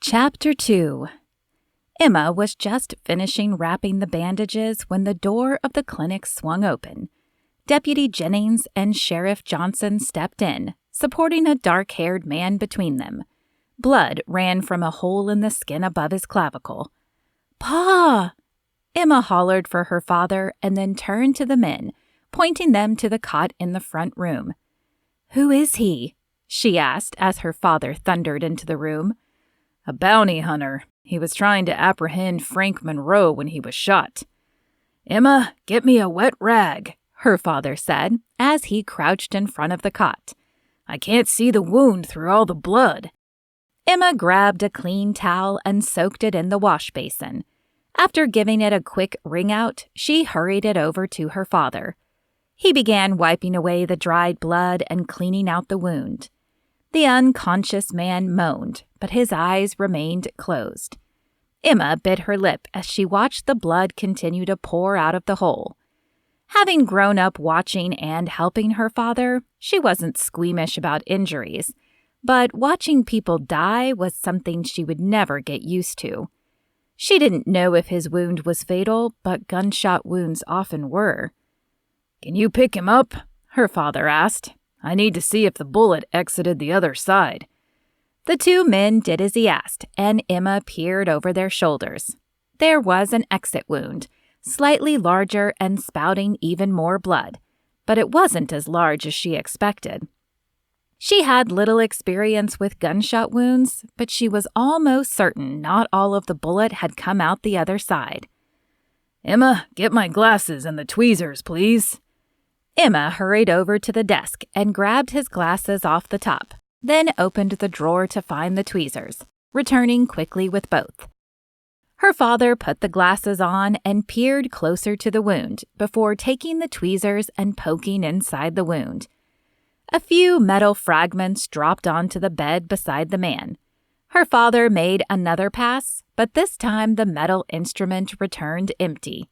Chapter 2. Emma was just finishing wrapping the bandages when the door of the clinic swung open. Deputy Jennings and Sheriff Johnson stepped in, supporting a dark-haired man between them. Blood ran from a hole in the skin above his clavicle. "Pa!" Emma hollered for her father and then turned to the men, pointing them to the cot in the front room. "Who is he?" she asked as her father thundered into the room. "A bounty hunter. He was trying to apprehend Frank Monroe when he was shot." "Emma, get me a wet rag," her father said as he crouched in front of the cot. "I can't see the wound through all the blood." Emma grabbed a clean towel and soaked it in the wash basin. After giving it a quick wring out, she hurried it over to her father. He began wiping away the dried blood and cleaning out the wound. The unconscious man moaned, but his eyes remained closed. Emma bit her lip as she watched the blood continue to pour out of the hole. Having grown up watching and helping her father, she wasn't squeamish about injuries, but watching people die was something she would never get used to. She didn't know if his wound was fatal, but gunshot wounds often were. "Can you pick him up?" her father asked. "I need to see if the bullet exited the other side." The two men did as he asked, and Emma peered over their shoulders. There was an exit wound, slightly larger and spouting even more blood, but it wasn't as large as she expected. She had little experience with gunshot wounds, but she was almost certain not all of the bullet had come out the other side. "Emma, get my glasses and the tweezers, please." Emma hurried over to the desk and grabbed his glasses off the top, then opened the drawer to find the tweezers, returning quickly with both. Her father put the glasses on and peered closer to the wound before taking the tweezers and poking inside the wound. A few metal fragments dropped onto the bed beside the man. Her father made another pass, but this time the metal instrument returned empty.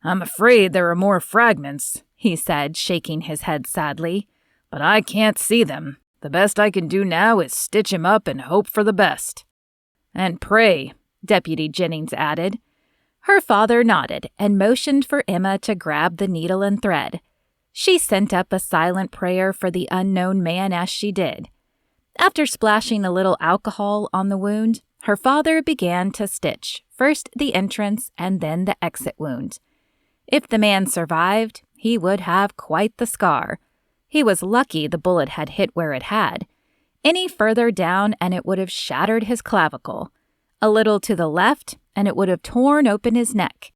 "I'm afraid there are more fragments," he said, shaking his head sadly, "but I can't see them. The best I can do now is stitch him up and hope for the best." "And pray," Deputy Jennings added. Her father nodded and motioned for Emma to grab the needle and thread. She sent up a silent prayer for the unknown man as she did. After splashing a little alcohol on the wound, her father began to stitch, first the entrance and then the exit wound. If the man survived, he would have quite the scar. He was lucky the bullet had hit where it had. Any further down and it would have shattered his clavicle. A little to the left and it would have torn open his neck.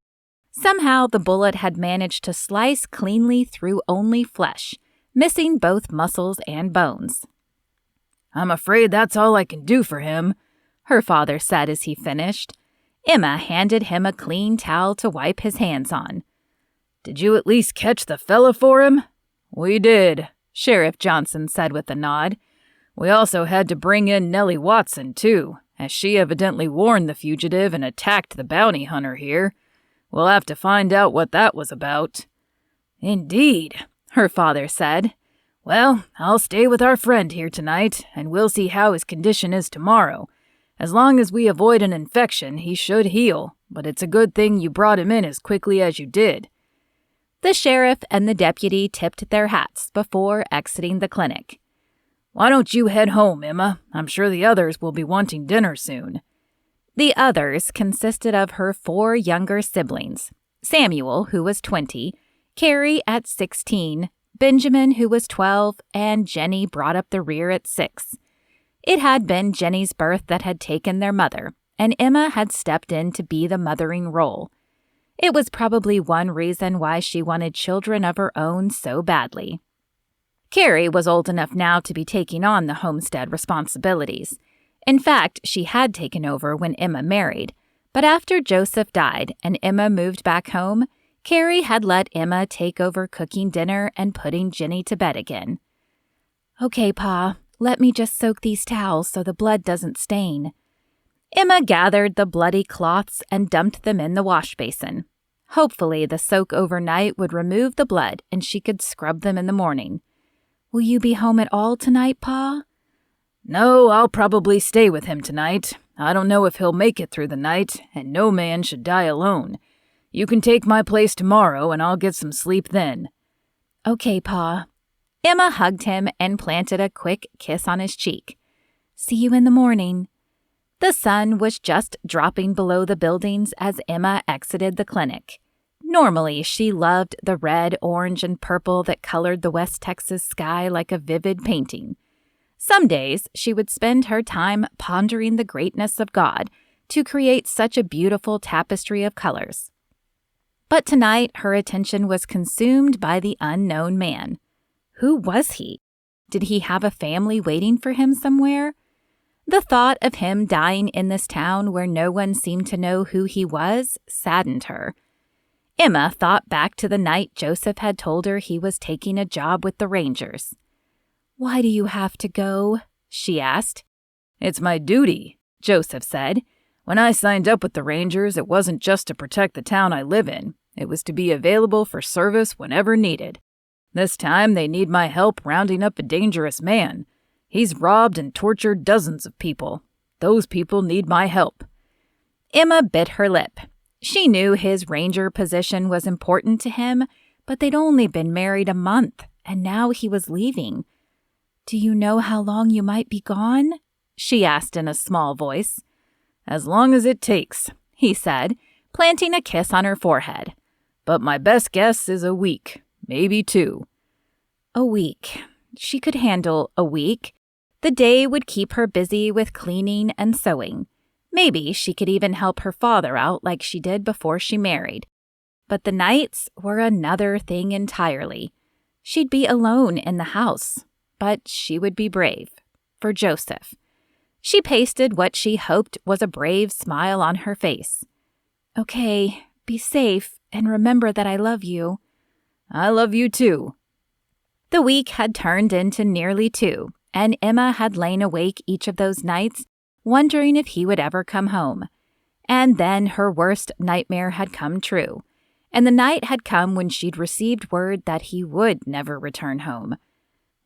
Somehow the bullet had managed to slice cleanly through only flesh, missing both muscles and bones. "I'm afraid that's all I can do for him," her father said as he finished. Emma handed him a clean towel to wipe his hands on. "Did you at least catch the fella for him?" "We did," Sheriff Johnson said with a nod. "We also had to bring in Nellie Watson, too, as she evidently warned the fugitive and attacked the bounty hunter here. We'll have to find out what that was about." "Indeed," her father said. "Well, I'll stay with our friend here tonight, and we'll see how his condition is tomorrow. As long as we avoid an infection, he should heal, but it's a good thing you brought him in as quickly as you did." The sheriff and the deputy tipped their hats before exiting the clinic. "Why don't you head home, Emma? I'm sure the others will be wanting dinner soon." The others consisted of her 4 younger siblings, Samuel, who was 20, Carrie at 16, Benjamin, who was 12, and Jenny brought up the rear at 6. It had been Jenny's birth that had taken their mother, and Emma had stepped in to be the mothering role. It was probably one reason why she wanted children of her own so badly. Carrie was old enough now to be taking on the homestead responsibilities. In fact, she had taken over when Emma married, but after Joseph died and Emma moved back home, Carrie had let Emma take over cooking dinner and putting Jenny to bed again. "Okay, Pa, let me just soak these towels so the blood doesn't stain." Emma gathered the bloody cloths and dumped them in the wash basin. Hopefully, the soak overnight would remove the blood and she could scrub them in the morning. "Will you be home at all tonight, Pa?" "No, I'll probably stay with him tonight. I don't know if he'll make it through the night, and no man should die alone. You can take my place tomorrow, and I'll get some sleep then." "Okay, Pa." Emma hugged him and planted a quick kiss on his cheek. "See you in the morning." The sun was just dropping below the buildings as Emma exited the clinic. Normally, she loved the red, orange, and purple that colored the West Texas sky like a vivid painting. Some days, she would spend her time pondering the greatness of God to create such a beautiful tapestry of colors. But tonight, her attention was consumed by the unknown man. Who was he? Did he have a family waiting for him somewhere? The thought of him dying in this town where no one seemed to know who he was saddened her. Emma thought back to the night Joseph had told her he was taking a job with the Rangers. "Why do you have to go?" she asked. "It's my duty," Joseph said. "When I signed up with the Rangers, it wasn't just to protect the town I live in. It was to be available for service whenever needed. This time they need my help rounding up a dangerous man. He's robbed and tortured dozens of people. Those people need my help." Emma bit her lip. She knew his ranger position was important to him, but they'd only been married a month, and now he was leaving. "Do you know how long you might be gone?" she asked in a small voice. "As long as it takes," he said, planting a kiss on her forehead. "But my best guess is a week, maybe 2. A week. She could handle a week. The day would keep her busy with cleaning and sewing. Maybe she could even help her father out like she did before she married. But the nights were another thing entirely. She'd be alone in the house, but she would be brave. For Joseph. She pasted what she hoped was a brave smile on her face. "Okay, be safe and remember that I love you." "I love you too." The week had turned into nearly 2, and Emma had lain awake each of those nights, wondering if he would ever come home. And then her worst nightmare had come true, and the night had come when she'd received word that he would never return home.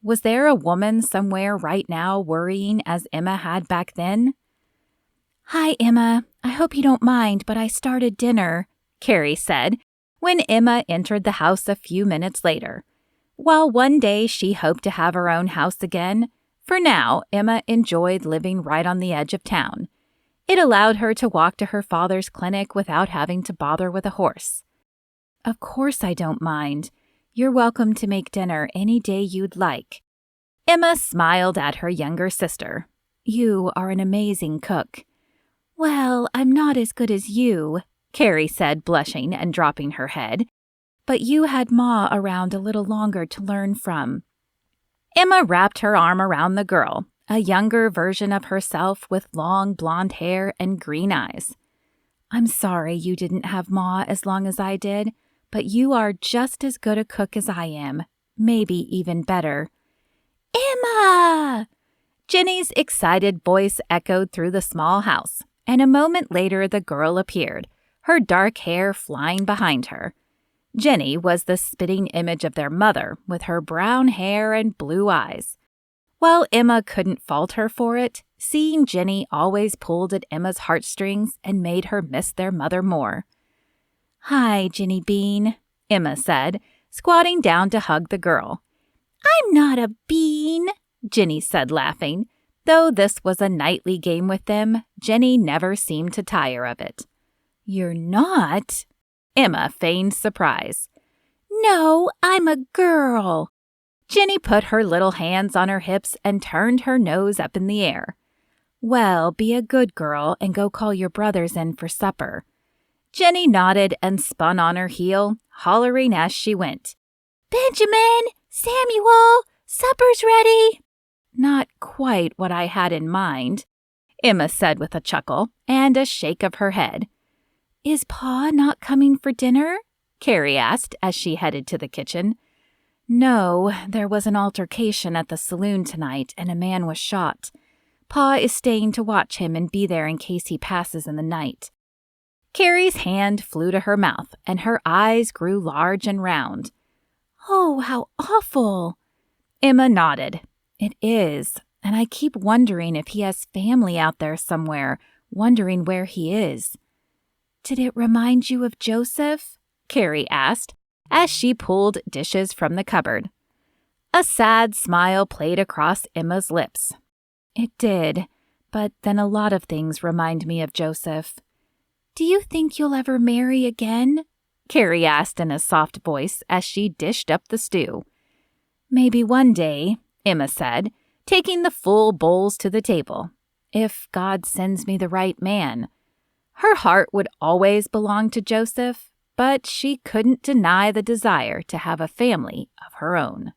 Was there a woman somewhere right now worrying as Emma had back then? "Hi, Emma. I hope you don't mind, but I started dinner," Carrie said, when Emma entered the house a few minutes later. While one day she hoped to have her own house again, for now Emma enjoyed living right on the edge of town. It allowed her to walk to her father's clinic without having to bother with a horse. "Of course I don't mind. You're welcome to make dinner any day you'd like." Emma smiled at her younger sister. "You are an amazing cook." "Well, I'm not as good as you," Carrie said, blushing and dropping her head. "But you had Ma around a little longer to learn from." Emma wrapped her arm around the girl, a younger version of herself with long blonde hair and green eyes. "I'm sorry you didn't have Ma as long as I did, but you are just as good a cook as I am, maybe even better." "Emma!" Jenny's excited voice echoed through the small house, and a moment later the girl appeared, her dark hair flying behind her. Jenny was the spitting image of their mother, with her brown hair and blue eyes. While Emma couldn't fault her for it, seeing Jenny always pulled at Emma's heartstrings and made her miss their mother more. "Hi, Jenny Bean," Emma said, squatting down to hug the girl. "I'm not a bean," Jenny said, laughing. Though this was a nightly game with them, Jenny never seemed to tire of it. "You're not?" Emma feigned surprise. "No, I'm a girl." Jenny put her little hands on her hips and turned her nose up in the air. "Well, be a good girl and go call your brothers in for supper." Jenny nodded and spun on her heel, hollering as she went. "Benjamin! Samuel! Supper's ready!" "Not quite what I had in mind," Emma said with a chuckle and a shake of her head. "Is Pa not coming for dinner?" Carrie asked as she headed to the kitchen. "No, there was an altercation at the saloon tonight and a man was shot. Pa is staying to watch him and be there in case he passes in the night." Carrie's hand flew to her mouth and her eyes grew large and round. "Oh, how awful!" Emma nodded. "It is, and I keep wondering if he has family out there somewhere wondering where he is. Did it remind you of Joseph? Carrie asked as she pulled dishes from the cupboard. A sad smile played across Emma's lips. It did, but then a lot of things remind me of Joseph. Do you think you'll ever marry again? Carrie asked in a soft voice as she dished up the stew. Maybe one day, Emma said, taking the full bowls to the table. If God sends me the right man. Her heart would always belong to Joseph, but she couldn't deny the desire to have a family of her own.